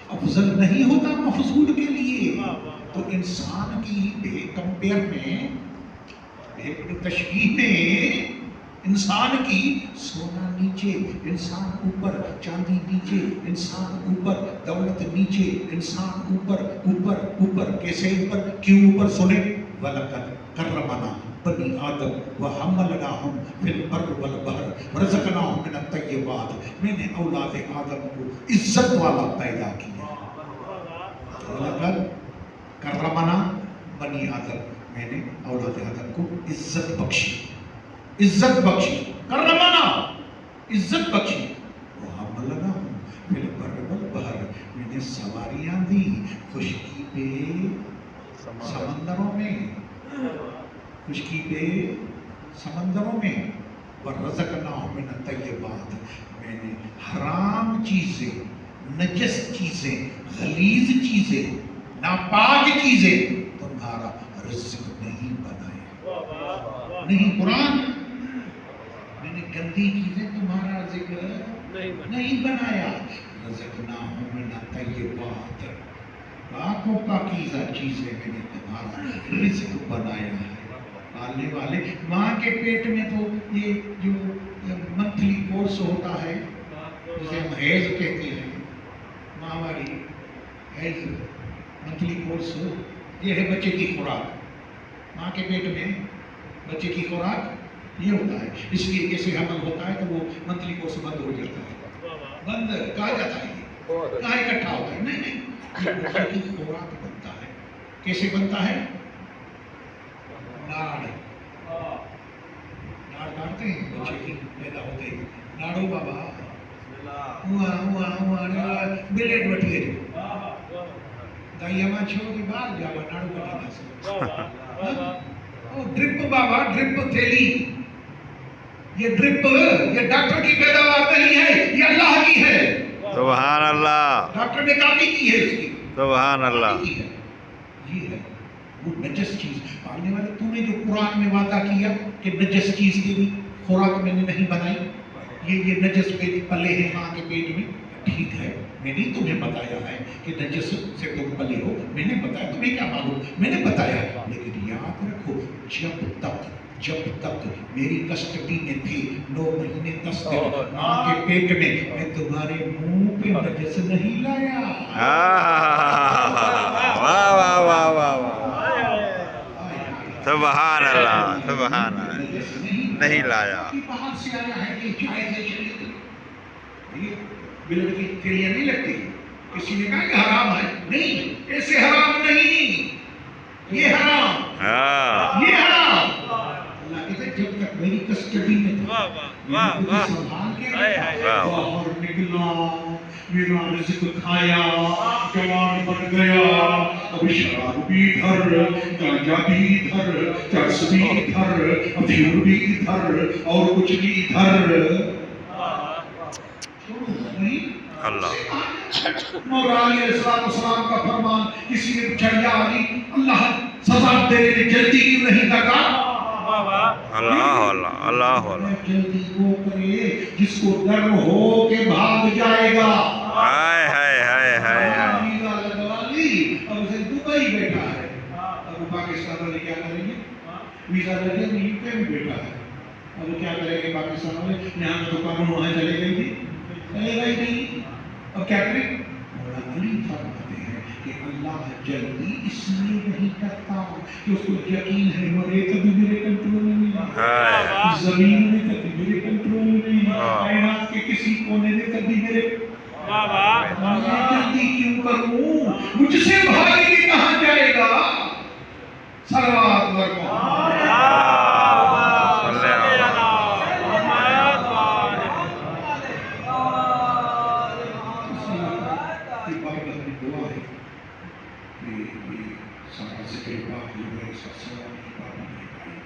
افضل نہیں ہوتا مفضول کے لیے. تو انسان کی بے کمپیئر میں، بے تشبیہ میں، انسان کی سونا نیچے، انسان اوپر، چاندی نیچے، انسان اوپر، دولت نیچے، انسان اوپر اوپر اوپر. کیسے اوپر؟ کیوں اوپر؟ سنیں. وَلَقَدْ كَرَّمْنَا بنی آدم وَحَمَلْنَاهُمْ فِي الْبَرِّ وَالْبَحْرِ وَرَزَقْنَاهُمْ مِنَ الطَّيِّبَاتِ. میں نے اولاد آدم کو عزت والا پیدا کیا. وَلَقَدْ كَرَّمْنَا بنی آدم، میں نے اولاد آدم کو عزت بخشی، عزت بخشی. کرمنا عزت بخشی. وَحَمَلْنَاهُمْ فِي الْبَرِّ وَالْبَحْرِ، میں نے سواریاں دی خشکی پہ سمندروں میں، خشکی پہ سمندروں میں. وَرَزَقْنَاهُمْ مِنَ الطَّيِّبَاتِ، میں نے حرام چیزیں، نجس چیزیں، غلیظ چیزیں، ناپاک چیزیں تمہارا رزق نہیں بنایا. نہیں قرآن، میں نے گندی چیزیں تمہارا رزق نہیں بنایا. رزقناہم من الطیبات، پاک و پاکیزہ چیزیں میں نے تمہارا رزق بنایا ہے. پالنے والے ماں کے پیٹ میں تو یہ جو منتھلی کورس ہوتا ہے جسے ہم حیض کہتے ہیں، ماں والی حیض منتھلی کورس، یہ ہے بچے کی خوراک. ماں کے پیٹ میں بچے کی خوراک یہ ہوتا ہے. اس لیے جیسے حمل ہوتا ہے تو وہ منتھلی کورس بند ہو جاتا ہے. بند کہا جاتا ہے، کہاں اکٹھا ہوتا ہے؟ نہیں نہیں، بچے کی خوراک بنتا ہے. کیسے بنتا ہے؟ ناڑ کاٹتے ہیں بچے کی پیدا ہوتے ہیں. ناڑو بابا بلیٹ بٹھیے دائی ہمارا چھوڑ کے باہر جاوا ناڑو کٹی نہ او ڈرپ بابا، ڈرپ تھیلی. یہ ڈرپ یہ ڈاکٹر کی پیداوار نہیں ہے، یہ اللہ کی ہے. سبحان اللہ. ڈاکٹر نے کاپی کی ہے اس کی. سبحان اللہ. یہ ہے وہ نجس چیز. پالنے والے تو نے جو قرآن میں وعدہ کیا کہ نجس چیز کی بھی خوراک میں نے نہیں بنائی، یہ نجس پہ پلے ہیں ماں کے پیٹ میں. ٹھیک ہے، میں نے تمہیں بتایا ہے کہ نجس سے تم پلے ہو، میں نے بتایا. تمہیں کیا معلوم؟ میں نے بتایا. لیکن یاد رکھو، جب تک میری کسٹڈی میں تھی 9 مہینے 10 دن ماں کے پیٹ میں تمہارے منہ پہ نجس نہیں لایا. واہ واہ واہ واہ واہ. سبحان اللہ سبحان اللہ. نہیں لایا. باہر سے آیا ہے کہ جائز ہے شریعت. بلڈ کی تیلیاں نہیں لگتی. کسی نے کہا کہ حرام ہے. نہیں، ایسے حرام نہیں، یہ حرام، یہ حرام. اللہ کہتے ہیں جب تک میری کسٹڈی میں تھا میں سنبھال کے رکھا. باہر نکلا، میرا رزق کھایا، جوان بن گیا. اب شراب بھی ادھر، گانجا بھی ادھر، چرس بھی ادھر، افیون بھی ادھر، اور کچھ بھی ادھر. اللہ. مولا علیہ السلام کا فرمان. کسی نے پوچھا یا علی، اللہ سزا دے جلدی کیوں نہیں کرتا؟ اللہ اللہ اللہ اللہ. جلدی وہ کرے جس کو ڈر ہو کہ بھاگ جائے گا. ہائے ہائے ہائے ہائے ہائے. ویزا لگوا لی، اب اسے دبئی بیٹھا ہے. اب پاکستان والے کیا کریں گے؟ ویزا لگے تو یو کے میں بیٹھا ہے. اب کیا کریں گے پاکستان والے؟ یہاں تو قانون وہاں چلے گئے گی، چلے گا ہی نہیں. اور کیا کریں؟ مولا علی فرماتے ہیں کہ اللہ جلدی اس لیے نہیں کرتا کہ اس کو یقین ہے مرے کبھی میرے کنٹرول میں نہیں، زمین میں کبھی میرے کنٹرول میں نہیں، کائنات کے کسی کونے میں کبھی میرے میں جلدی کیوں کروں؟ مجھ سے بھاگ کے کہاں جائے گا؟ صلوات بر محمد۔ یہ بات ہماری دعا ہے کہ یہ سارا ذکر پاک جو ہے سب سوال کی بات نہیں پائی،